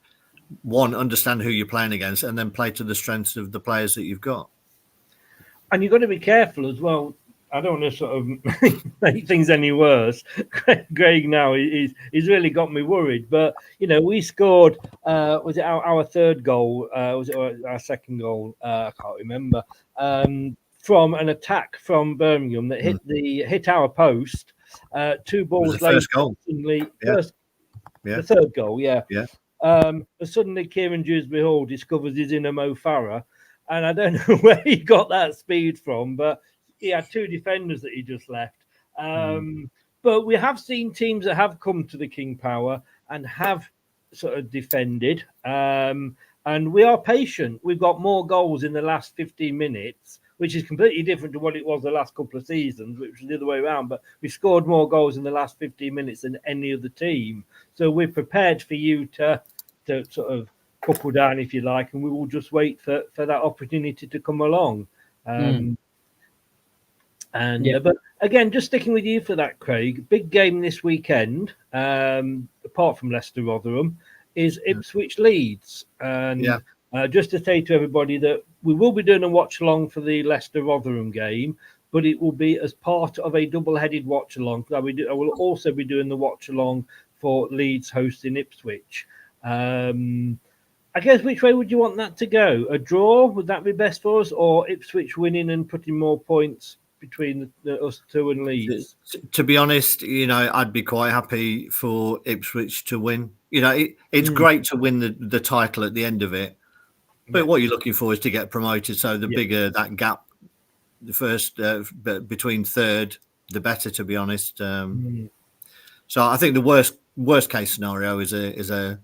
one, understand who you're playing against and then play to the strengths of the players that you've got. And you've got to be careful as well. I don't want to sort of make things any worse. Greg now, he's really got me worried. But, we scored, was it our third goal? Was it our second goal? I can't remember. From an attack from Birmingham that hit our post. 2 balls later. First goal. Suddenly, the third goal, yeah. Suddenly Kieran Dewsbury Hall discovers he's in a Mo Farah. And I don't know where he got that speed from, but he had 2 defenders that he just left. But we have seen teams that have come to the King Power and have sort of defended. And we are patient. We've got more goals in the last 15 minutes, which is completely different to what it was the last couple of seasons, which was the other way around. But we've scored more goals in the last 15 minutes than any other team. So we're prepared for you to sort of buckle down, if you like, and we will just wait for that opportunity to come along. But again, just sticking with you for that, Craig, big game this weekend, apart from Leicester Rotherham, is Ipswich Leeds. And just to say to everybody that we will be doing a watch along for the Leicester Rotherham game, but it will be as part of a double-headed watch along. I will also be doing the watch along for Leeds hosting Ipswich. I guess, which way would you want that to go? A draw, would that be best for us, or Ipswich winning and putting more points between us two and Leeds? To be honest, I'd be quite happy for Ipswich to win. It's great to win the title at the end of it, but what you're looking for is to get promoted. So the bigger that gap, the first between third, the better. To be honest, so I think the worst case scenario is a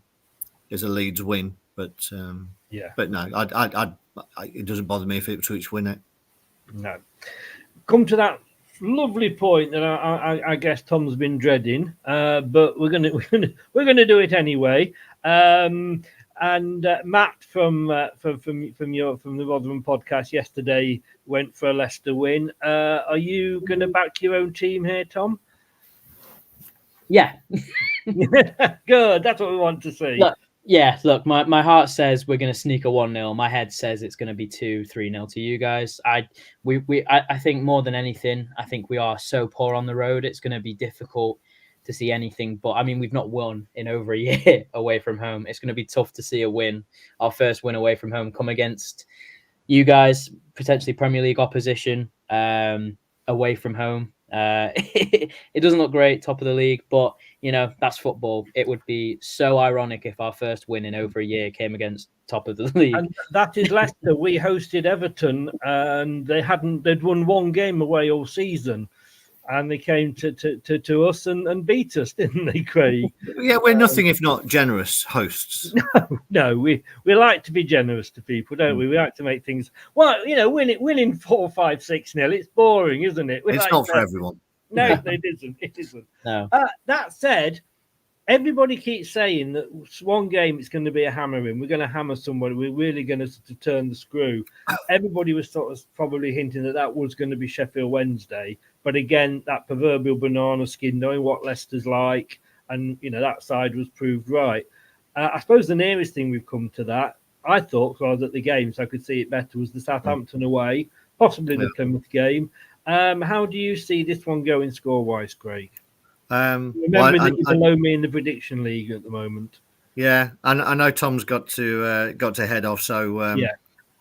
Leeds win. But but no, it doesn't bother me if Ipswich win it. No. Come to that lovely point that I guess Tom's been dreading, but we're gonna do it anyway. And Matt from the Rotherham podcast yesterday went for a Leicester win. Are you going to back your own team here, Tom? Yeah. Good. That's what we want to see. Look, my heart says we're going to sneak a 1-0. My head says it's going to be 2-3-0 to you guys. I think more than anything, I think we are so poor on the road. It's going to be difficult to see anything. But I mean, we've not won in over a year away from home. It's going to be tough to see a win, our first win away from home, come against you guys, potentially Premier League opposition, away from home. It doesn't look great, top of the league, but you know, that's football. It would be so ironic if our first win in over a year came against top of the league. And that is Leicester. We hosted Everton, and they'd won one game away all season, and they came to us and beat us, didn't they, Craig? Yeah, we're nothing if not generous hosts. No, we like to be generous to people, don't we? We like to make things, well, you know, winning 4, 5, 6-0. It's boring, isn't it? It's not for everyone. No, it isn't. It isn't. No. That said, everybody keeps saying that one game it's going to be a hammering. We're going to hammer somebody. We're really going to turn the screw. Everybody was sort of probably hinting that was going to be Sheffield Wednesday. But again, that proverbial banana skin, knowing what Leicester's like, and you know that side was proved right. I suppose the nearest thing we've come to that, I thought, because I was at the game, so I could see it better, was the Southampton away, possibly the Plymouth game. How do you see this one going score-wise, Craig? Remember that you're below me in the prediction league at the moment. Yeah, and I know Tom's got to head off, so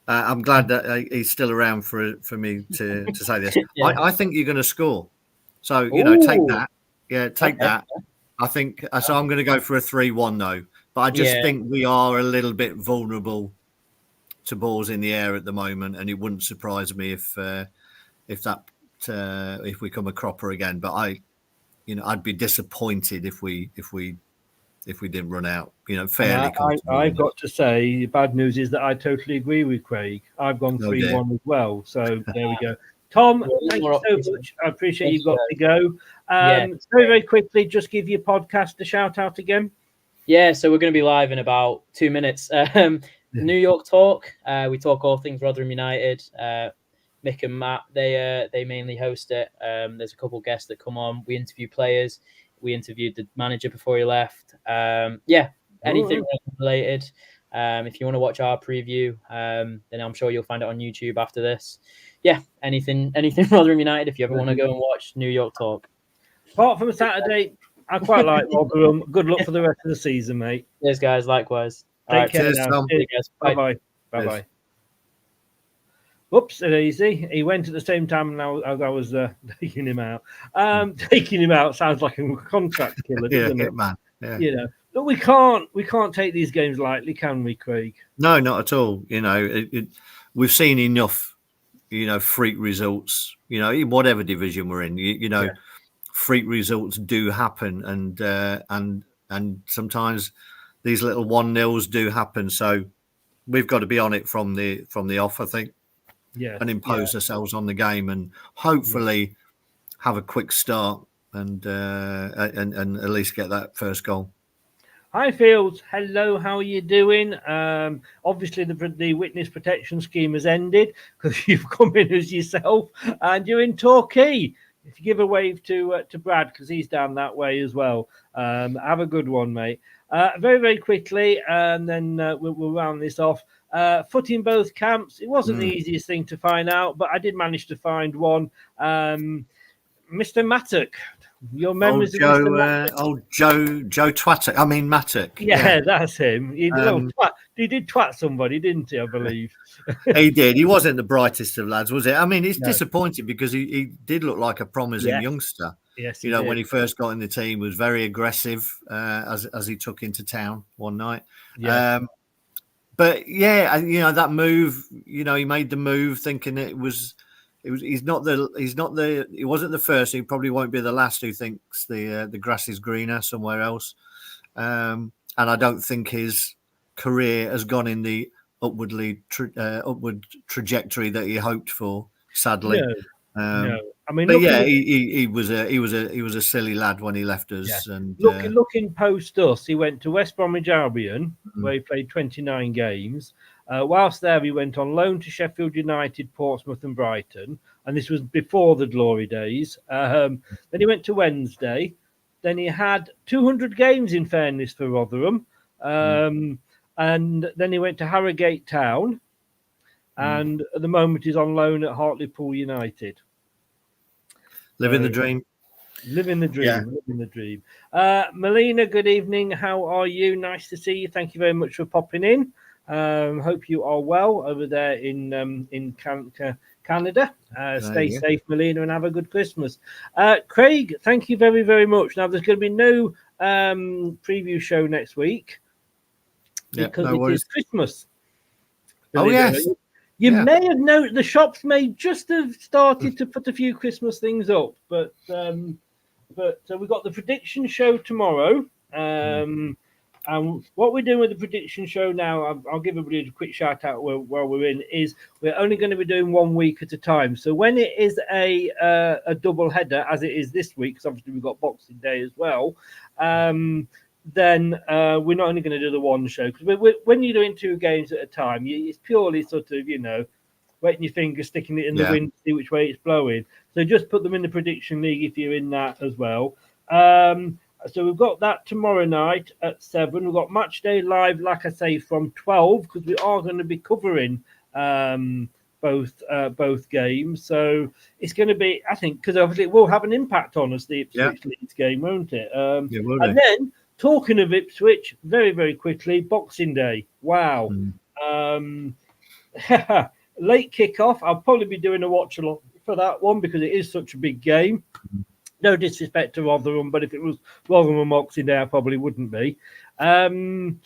I'm glad that he's still around for me to say this. Yeah. I think you're going to score, so you know, take that. Yeah, take that. I think so. I'm going to go for a 3-1 though, but I just think we are a little bit vulnerable to balls in the air at the moment, and it wouldn't surprise me if we come a cropper again. But I'd be disappointed if we didn't run out. You know, fairly. I've got to say, the bad news is that I totally agree with Craig. I've gone 3-1 as well. So there we go. Tom, thank you so much. I appreciate you've got to go. Very, very quickly, just give your podcast a shout out again. Yeah, so we're going to be live in about 2 minutes. New York Talk. We talk all things Rotherham United. Mick and Matt, they mainly host it. There's a couple of guests that come on. We interview players. We interviewed the manager before he left. Anything related. If you want to watch our preview, then I'm sure you'll find it on YouTube after this. Yeah, anything Rotherham United. If you ever want to go and watch New York Talk. Apart from Saturday, I quite like Rotherham. Good luck for the rest of the season, mate. Cheers, guys. Likewise. Take care now. Bye. Bye. Oops, easy. He went at the same time as I was taking him out. Taking him out sounds like a contract killer, doesn't it? Man. Yeah. You know, but we can't take these games lightly, can we, Craig? No, not at all. You know, we've seen enough. You know, freak results. You know, in whatever division we're in, freak results do happen, and sometimes these little 1-0s do happen. So we've got to be on it from the off, I think. Yeah, and impose ourselves on the game, and hopefully have a quick start and at least get that first goal. Hi Fields, hello, how are you doing? Obviously the witness protection scheme has ended because you've come in as yourself and you're in Torquay. If you give a wave to Brad because he's down that way as well. Have a good one, mate. Very, very quickly, and then we'll round this off. Foot in both camps. It wasn't the easiest thing to find out, but I did manage to find one. Mr. Mattock. Your memories of Mr. Mattock? Joe Twattock. I mean Mattock. Yeah, that's him. He did twat somebody, didn't he? I believe he did. He wasn't the brightest of lads, was it? I mean, it's disappointing because he did look like a promising youngster. Yes, you know, when he first got in the team, was very aggressive as he took into town one night. Yeah. But yeah, you know, that move. You know, he made the move thinking he wasn't the first. He probably won't be the last who thinks the grass is greener somewhere else. And I don't think his career has gone in the upward trajectory that he hoped for. Sadly, No, I mean, But yeah, looking, he was a silly lad when he left us, and looking post us, he went to West Bromwich Albion, Mhm. where he played 29 games. Whilst there, he went on loan to Sheffield United, Portsmouth, and Brighton, and this was before the glory days. Then he went to Wednesday. Then he had 200 games, in fairness, for Rotherham, and then he went to Harrogate Town, and at the moment he's on loan at Hartlepool United. living the dream. Living the dream, Yeah. living the dream. Melina, good evening. How are you? Nice to see you. Thank you very much for popping in. Hope you are well over there in Canada. Stay you. safe, Melina, and have a good Christmas. Craig, thank you very, very much. Now, there's going to be no preview show next week because it is Christmas. Oh, yes. You may have noticed the shops may just have started to put a few Christmas things up, but we've got the prediction show tomorrow. And what we're doing with the prediction show now, I'll give everybody a quick shout out while we're in, is we're only going to be doing 1 week at a time. So when it is a double header, as it is this week, because obviously we've got Boxing Day as well, then we're not only going to do the one show, because when you're doing 2 games at a time, it's purely sort of, wetting your fingers, sticking it in the wind to see which way it's blowing. So just put them in the prediction league if you're in that as well. So we've got that tomorrow night at 7. We've got Match Day Live, like I say, from 12, because we are going to be covering both games. So it's going to be, I think, because obviously it will have an impact on us, the Ipswich Leeds game, won't it? And then, talking of Ipswich, very, very quickly, Boxing Day. Wow. Late kickoff. I'll probably be doing a watch along for that one because it is such a big game. No disrespect to Rotherham, but if it was Rotherham Boxing Day, I probably wouldn't be. I'm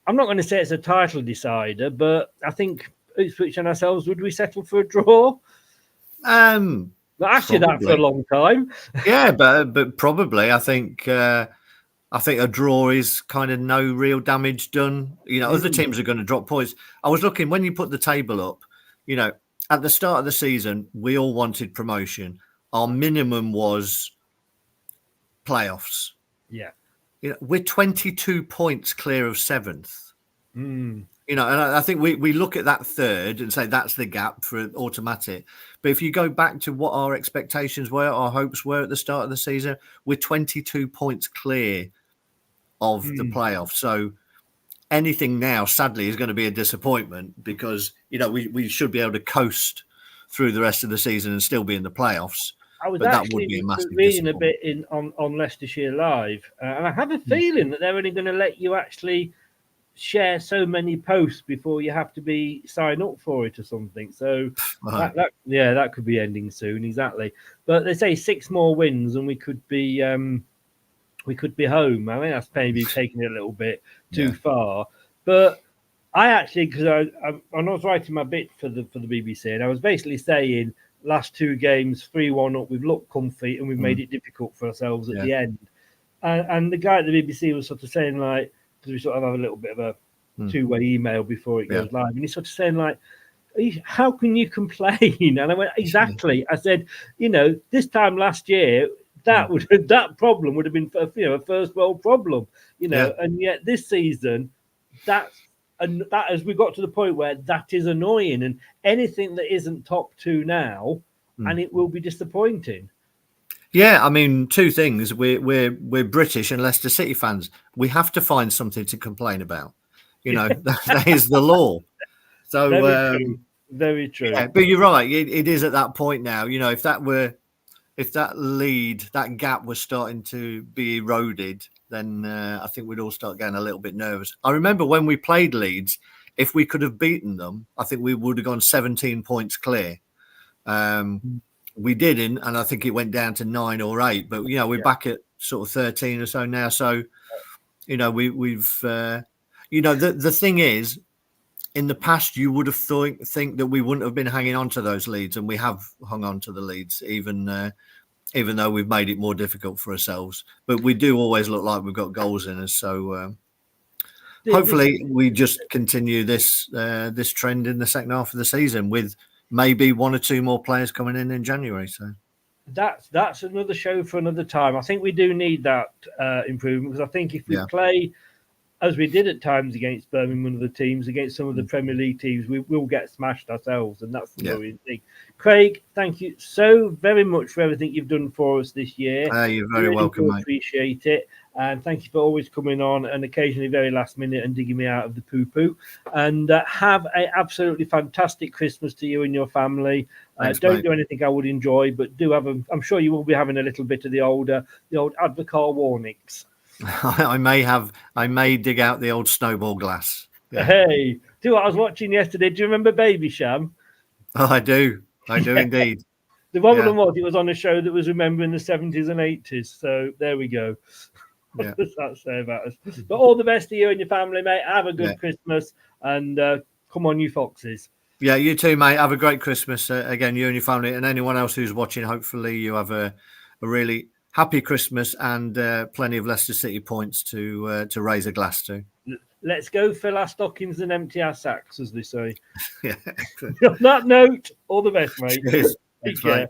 not going to say it's a title decider, but I think Ipswich and ourselves, would we settle for a draw? I asked you that for a long time. Yeah, but probably. I think a draw is kind of no real damage done. Other teams are going to drop points. I was looking when you put the table up. At the start of the season, we all wanted promotion. Our minimum was playoffs. Yeah. We're 22 points clear of 7th. And I think we look at that third and say that's the gap for automatic. But if you go back to what our expectations were, our hopes were at the start of the season, we're 22 points clear of the playoffs. So anything now, sadly, is going to be a disappointment because, we should be able to coast through the rest of the season and still be in the playoffs. I was but actually that would be a massive reading a bit on Leicestershire Live, and I have a feeling that they're only going to let you actually share so many posts before you have to sign up for it or something. So that could be ending soon, exactly. But they say 6 more wins and we could be home. I mean, that's maybe taking it a little bit too far. But I actually, because I was writing my bit for the BBC, and I was basically saying last 2 games 3-1 up, we've looked comfy and we've made it difficult for ourselves at the end. And the guy at the BBC was sort of saying, like, because we sort of have a little bit of a 2-way email before it goes live, and he's sort of saying, like, how can you complain? And I went, exactly. I said, this time last year, that problem would have been a first world problem, and yet this season, that as we got to the point where that is annoying, and anything that isn't top 2 now, and it will be disappointing. Yeah, I mean, 2 things. We're British and Leicester City fans. We have to find something to complain about. That is the law. So very true. Yeah, but you're right. It is at that point now. If that gap was starting to be eroded, then I think we'd all start getting a little bit nervous. I remember when we played Leeds, if we could have beaten them, I think we would have gone 17 points clear. We didn't, and I think it went down to 9 or 8. But we're back at sort of 13 or so now. So we've the thing is, in the past, you would have think that we wouldn't have been hanging on to those leads, and we have hung on to the leads, even though we've made it more difficult for ourselves. But we do always look like we've got goals in us. So hopefully we just continue this trend in the second half of the season with maybe 1 or 2 more players coming in January. So that's another show for another time. I think we do need that improvement, because I think if we play as we did at times against Birmingham and other teams, against some of the Premier League teams, we will get smashed ourselves, and that's the worrying thing. Craig, thank you so very much for everything you've done for us this year. You're very welcome, mate. Appreciate it. And thank you for always coming on and occasionally very last minute and digging me out of the poo-poo. And have an absolutely fantastic Christmas to you and your family. Don't do anything I would enjoy, but do have I'm sure you will be having a little bit of the old Advocaat warnings. I may dig out the old snowball glass. Yeah. Hey, do what I was watching yesterday. Do you remember Baby Sham? Oh, I do indeed. The one of them was on a show that was remembering the 70s and 80s. So there we go. What does that say about us? But all the best to you and your family, mate. Have a good Christmas, and come on, you foxes. Yeah, you too, mate. Have a great Christmas. Again, you and your family, and anyone else who's watching. Hopefully you have a really happy Christmas and plenty of Leicester City points to raise a glass to. Let's go fill our stockings and empty our sacks, as they say. Yeah. On that note, all the best, mate. Cheers. Thanks, mate.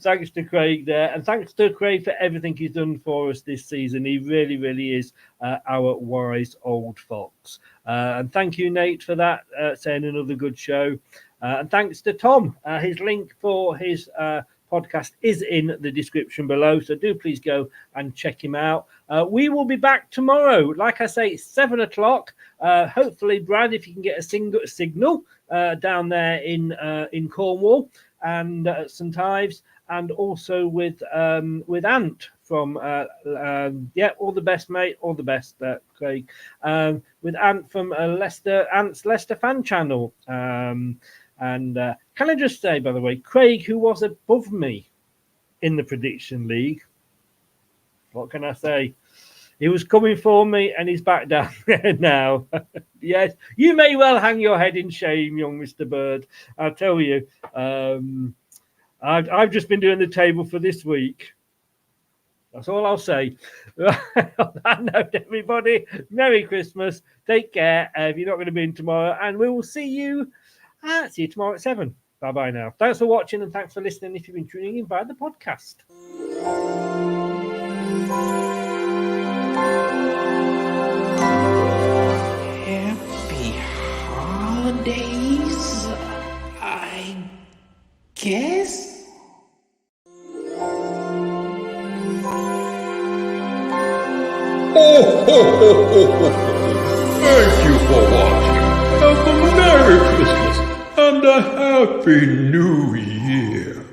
Thanks to Craig there, and thanks to Craig for everything he's done for us this season. He really, really is our wise old fox. And thank you, Nate, for that, saying another good show. And thanks to Tom. His link for his podcast is in the description below, so do please go and check him out. We will be back tomorrow, like I say, 7 o'clock. Hopefully, Brad, if you can get a signal down there in Cornwall and at St Ives, and also with Ant from all the best, mate, all the best, Craig, with Ant from Ant's Leicester fan channel. And can I just say, by the way, Craig, who was above me in the prediction league, what can I say? He was coming for me, and he's back down there now. Yes, you may well hang your head in shame, young Mr. Bird. I'll tell you. I've just been doing the table for this week. That's all I'll say. On that note, everybody, Merry Christmas. Take care if you're not going to be in tomorrow, and we will see you tomorrow at 7. Bye-bye now. Thanks for watching, and thanks for listening if you've been tuning in via the podcast. Happy holidays, I guess. Thank you for watching. Have a Merry Christmas and a Happy New Year.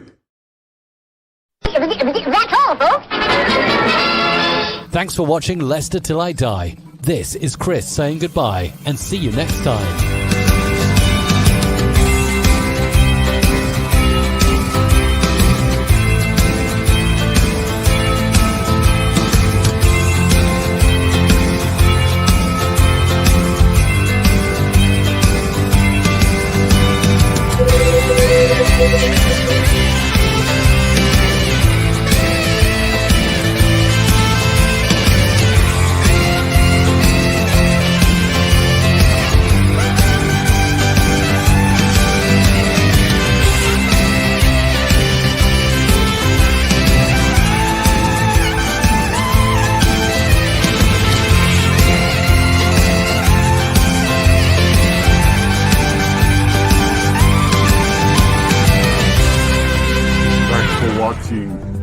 That's all, folks. Thanks for watching Leicester Till I Die. This is Chris saying goodbye, and see you next time.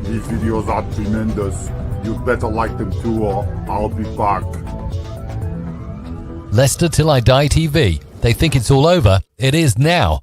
These videos are tremendous. You better like them too, or I'll be back. Leicester Till I Die TV. They think it's all over. It is now.